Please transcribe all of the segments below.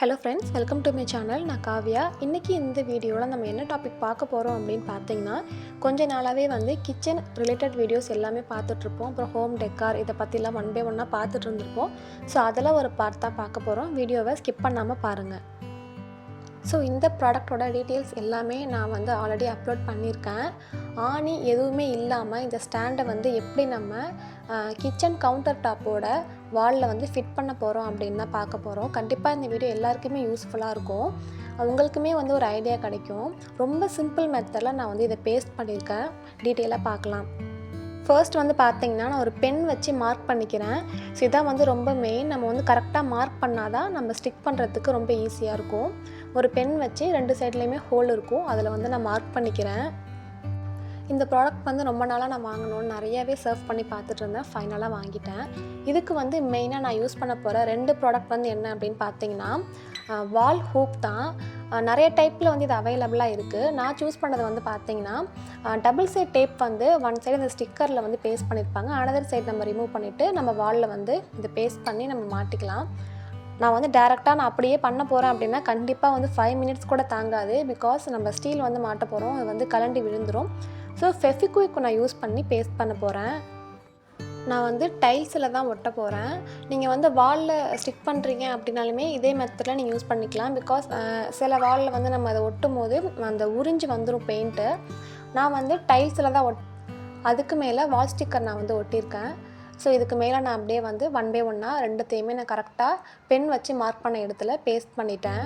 Hello friends, welcome to my channel. நான் காவ்யா. இன்றைக்கி இந்த வீடியோவில் நம்ம என்ன டாபிக் பார்க்க போகிறோம் அப்படின்னு பார்த்தீங்கன்னா, கொஞ்ச நாளாகவே வந்து கிச்சன் ரிலேட்டட் வீடியோஸ் எல்லாமே பார்த்துட்ருப்போம். அப்புறம் ஹோம் டெக்கார் இதை பற்றிலாம் ஒன் பை ஒன்னாக பார்த்துட்டு இருந்திருப்போம். ஸோ அதெல்லாம் ஒரு பார்ட் தான் பார்க்க போகிறோம். வீடியோவை ஸ்கிப் பண்ணாமல் பாருங்கள். ஸோ இந்த ப்ராடக்டோட டீட்டெயில்ஸ் எல்லாமே நான் வந்து ஆல்ரெடி அப்லோட் பண்ணியிருக்கேன். ஆணி எதுவுமே இல்லாமல் இந்த ஸ்டாண்டை வந்து எப்படி நம்ம கிச்சன் கவுண்டர் டாப்போட வாலில் வந்து ஃபிட் பண்ண போகிறோம் அப்படின்னு தான் பார்க்க போகிறோம். கண்டிப்பாக இந்த வீடியோ எல்லாருக்குமே யூஸ்ஃபுல்லாக இருக்கும். உங்களுக்குமே வந்து ஒரு ஐடியா கிடைக்கும். ரொம்ப சிம்பிள் மெத்தடில் நான் வந்து இதை பேஸ்ட் பண்ணியிருக்கேன். டீட்டெயிலாக பார்க்கலாம். ஃபர்ஸ்ட் வந்து பார்த்திங்கன்னா, நான் ஒரு பென் வச்சு மார்க் பண்ணிக்கிறேன். ஸோ இதான் வந்து ரொம்ப மெயின். நம்ம வந்து கரெக்டாக மார்க் பண்ணால் தான் நம்ம ஸ்டிக் பண்ணுறதுக்கு ரொம்ப ஈஸியாக இருக்கும். ஒரு பென் வச்சு 2 சைட்லேயுமே ஹோல் இருக்கும். அதில் வந்து நான் மார்க் பண்ணிக்கிறேன். இந்த ப்ராடக்ட் வந்து ரொம்ப நாளாக நான் வாங்கணும்னு நிறையாவே சர்வ் பண்ணி பார்த்துட்டு இருந்தேன். ஃபைனலாக வாங்கிட்டேன். இதுக்கு வந்து மெயினாக நான் யூஸ் பண்ண போகிற 2 ப்ராடக்ட் வந்து என்ன அப்படின்னு பார்த்தீங்கன்னா, வால் ஹூக் தான். நிறைய டைப்பில் வந்து இது அவைலபிளாக இருக்குது. நான் சூஸ் பண்ணது வந்து பார்த்திங்கன்னா, டபுள் சைட் டேப் வந்து ஒன் சைடு இந்த ஸ்டிக்கரில் வந்து பேஸ்ட் பண்ணியிருப்பாங்க. அனதர் சைடு நம்ம ரிமூவ் பண்ணிவிட்டு நம்ம வாலில் வந்து இதை பேஸ்ட் பண்ணி நம்ம மாட்டிக்கலாம். நான் வந்து டேரெக்டாக நான் அப்படியே பண்ண போகிறேன் அப்படின்னா கண்டிப்பாக வந்து 5 மினிட்ஸ் கூட தாங்காது. பிகாஸ் நம்ம ஸ்டீல் வந்து மாட்ட போகிறோம். அது வந்து கலண்டி விழுந்துடும். ஸோ ஃபெவிக்விக் நான் யூஸ் பண்ணி பேஸ்ட் பண்ண போகிறேன். நான் வந்து டைல்ஸில் தான் ஒட்ட போகிறேன். நீங்கள் வந்து வாலில் ஸ்டிக் பண்ணுறீங்க அப்படின்னாலுமே இதே மெத்தடில் நீங்கள் யூஸ் பண்ணிக்கலாம். பிகாஸ் சில வாலில் வந்து நம்ம அதை ஒட்டும் போது அந்த உறிஞ்சி வந்துடும் பெயிண்ட்டு. நான் வந்து டைல்ஸில் தான் அதுக்கு மேலே வால் ஸ்டிக்கர் நான் வந்து ஒட்டியிருக்கேன். ஸோ இதுக்கு மேலே நான் அப்படியே வந்து ஒன் பை ஒன்னாக ரெண்டுத்தையுமே நான் கரெக்டாக பென் வச்சு மார்க் பண்ண இடத்துல பேஸ்ட் பண்ணிட்டேன்.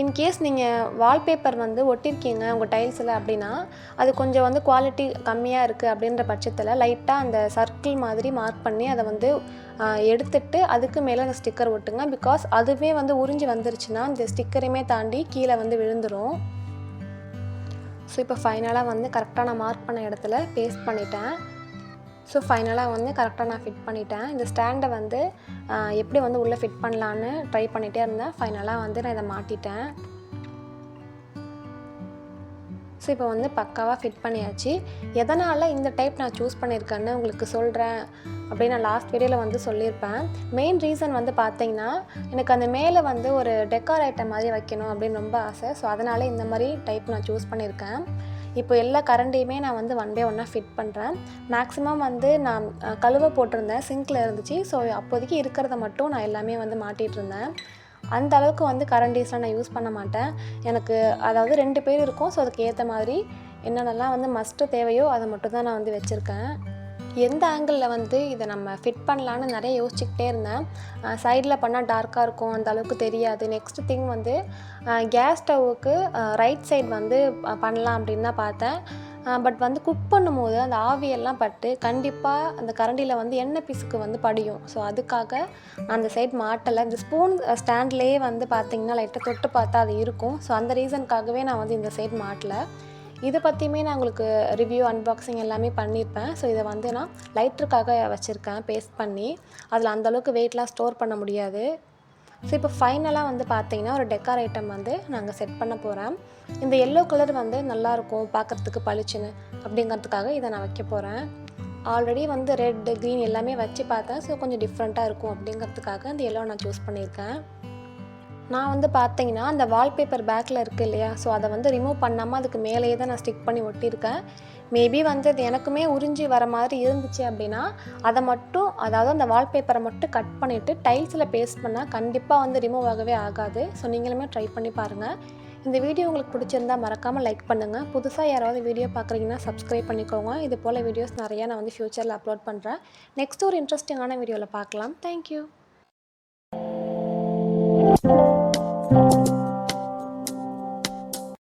இன்கேஸ் நீங்கள் வால்பேப்பர் வந்து ஒட்டியிருக்கீங்க உங்கள் டைல்ஸில் அப்படின்னா, அது கொஞ்சம் வந்து குவாலிட்டி கம்மியாக இருக்குது அப்படின்ற பட்சத்தில் லைட்டாக அந்த சர்க்கிள் மாதிரி மார்க் பண்ணி அதை வந்து எடுத்துட்டு அதுக்கு மேலே அந்த ஸ்டிக்கர் ஒட்டுங்க. பிகாஸ் அதுவே வந்து உறிஞ்சி வந்துருச்சுன்னா இந்த ஸ்டிக்கரையுமே தாண்டி கீழே வந்து விழுந்துடும். ஸோ இப்போ ஃபைனலாக வந்து கரெக்டாக நான் மார்க் பண்ண இடத்துல பேஸ்ட் பண்ணிட்டேன். ஸோ ஃபைனலாக வந்து கரெக்டாக நான் ஃபிட் பண்ணிட்டேன். இந்த ஸ்டாண்டை வந்து எப்படி வந்து உள்ளே ஃபிட் பண்ணலான்னு ட்ரை பண்ணிகிட்டே இருந்தேன். ஃபைனலாக வந்து நான் இதை மாட்டிட்டேன். ஸோ இப்போ வந்து பக்காவாக ஃபிட் பண்ணியாச்சு. எதனால் இந்த டைப் நான் சூஸ் பண்ணியிருக்கேன்னு உங்களுக்கு சொல்கிறேன் அப்படின்னு நான் லாஸ்ட் வீடியோவில் வந்து சொல்லியிருப்பேன். மெயின் ரீசன் வந்து பார்த்திங்கன்னா, எனக்கு அந்த மேலே வந்து ஒரு டெக்கார் ஐட்டம் மாதிரி வைக்கணும் அப்படின்னு ரொம்ப ஆசை. ஸோ அதனால் இந்த மாதிரி டைப் நான் சூஸ் பண்ணியிருக்கேன். இப்போ எல்லா கரண்டையுமே நான் வந்து ஒன் பை ஒன்னாக ஃபிட் பண்ணுறேன். மேக்ஸிமம் வந்து நான் கழுவ போட்டிருந்தேன், சிங்கில் இருந்துச்சு. ஸோ அப்போதைக்கு இருக்கிறத மட்டும் நான் எல்லாமே வந்து மாட்டிகிட்டு இருந்தேன். அந்த அளவுக்கு வந்து கரண்டீஸ்லாம் நான் யூஸ் பண்ண மாட்டேன். எனக்கு அதாவது 2 பேர் இருக்கும். ஸோ அதுக்கு ஏற்ற மாதிரி என்னென்னலாம் வந்து மஸ்ட்டு தேவையோ அதை மட்டும் தான் நான் வந்து வச்சுருக்கேன். எந்த ஆங்கிளில் வந்து இதை நம்ம ஃபிட் பண்ணலான்னு நிறைய யோசிச்சுக்கிட்டே இருந்தேன். சைடில் பண்ணால் டார்க்காக இருக்கும், அந்த அளவுக்கு தெரியாது. நெக்ஸ்ட் திங் வந்து கேஸ் ஸ்டவ்வுக்கு ரைட் சைடு வந்து பண்ணலாம் அப்படின்னு தான் பார்த்தேன். பட் வந்து குக் பண்ணும்போது அந்த ஆவியெல்லாம் பட்டு கண்டிப்பாக அந்த கரண்டியில் வந்து எண்ணெய் பிசுக்கு வந்து படியும். ஸோ அதுக்காக நான் அந்த சைட் மாட்டலை. இந்த ஸ்பூன் ஸ்டாண்ட்லேயே வந்து பார்த்திங்கன்னா லைட்டாக தொட்டு பார்த்தா அது இருக்கும். ஸோ அந்த ரீசனுக்காகவே நான் வந்து இந்த சைட் மாட்டலை. இதை பற்றியுமே நான் உங்களுக்கு ரிவ்யூ அன்பாக்சிங் எல்லாமே பண்ணியிருப்பேன். ஸோ இதை வந்து நான் லைட்டருக்காக வச்சுருக்கேன் பேஸ்ட் பண்ணி. அதில் அந்தளவுக்கு வெயிட்லாம் ஸ்டோர் பண்ண முடியாது. ஸோ இப்போ ஃபைனலாக வந்து பார்த்திங்கன்னா ஒரு டெக்கார் ஐட்டம் வந்து நாங்கள் செட் பண்ண போகிறேன். இந்த எல்லோ கலர் வந்து நல்லாயிருக்கும் பார்க்குறதுக்கு பளிச்சுன்னு அப்படிங்கிறதுக்காக இதை நான் வைக்க போகிறேன். ஆல்ரெடி வந்து ரெட் க்ரீன் எல்லாமே வச்சு பார்த்தேன். ஸோ கொஞ்சம் டிஃப்ரெண்ட்டாக இருக்கும் அப்படிங்கிறதுக்காக இந்த எல்லோ நான் சூஸ் பண்ணியிருக்கேன். நான் வந்து பார்த்திங்கன்னா அந்த வால்பேப்பர் பேக்கில் இருக்குது இல்லையா, ஸோ அதை வந்து ரிமூவ் பண்ணாமல் அதுக்கு மேலேயே தான் நான் ஸ்டிக் பண்ணி ஒட்டியிருக்கேன். மேபி வந்து அது எனக்குமே உறிஞ்சி வர மாதிரி இருந்துச்சு அப்படின்னா அதை மட்டும், அதாவது அந்த வால்பேப்பரை மட்டும் கட் பண்ணிவிட்டு டைல்ஸில் பேஸ்ட் பண்ணால் கண்டிப்பாக வந்து ரிமூவ் ஆகவே ஆகாது. ஸோ நீங்களுமே ட்ரை பண்ணி பாருங்கள். இந்த வீடியோ உங்களுக்கு பிடிச்சிருந்தால் மறக்காமல் லைக் பண்ணுங்கள். புதுசாக யாராவது வீடியோ பார்க்குறீங்கன்னா சப்ஸ்கிரைப் பண்ணிக்கோங்க. இது போல் வீடியோஸ் நிறையா நான் வந்து ஃப்யூச்சரில் அப்லோட் பண்ணுறேன். நெக்ஸ்ட் ஒரு இன்ட்ரெஸ்டிங்கான வீடியோவில் பார்க்கலாம். தேங்க்யூ.